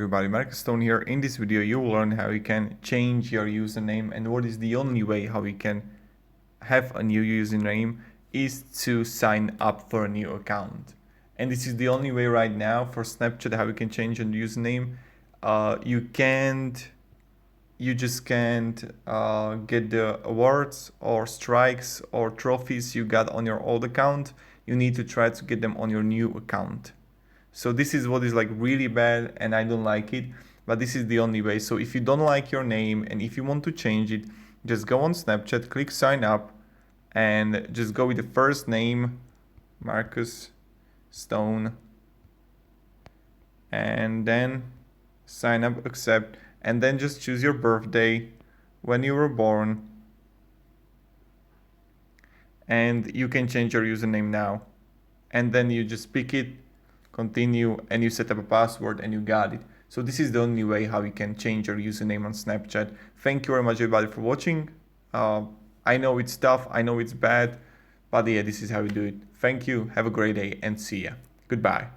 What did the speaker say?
everybody, Marcus Stone here. In this video you will learn how you can change your username, and what is the only way how you can have a new username is to sign up for a new account. And this is the only way right now for Snapchat how you can change your username. You just can't get the awards or strikes or trophies you got on your old account. You need to try to get them on your new account. So this is what is like really bad, and I don't like it, but this is the only way. So if you don't like your name and if you want to change it, just go on Snapchat, click sign up, and just go with the first name, Marcus Stone, and then sign up, accept, and then just choose your birthday, when you were born, and you can change your username now. And then you just pick it, continue, and you set up a password and you got it. So this is the only way how you can change your username on Snapchat. Thank you very much everybody for watching. I know it's tough, I know it's bad, but yeah, this is how you do it. Thank you, have a great day, and see ya. Goodbye.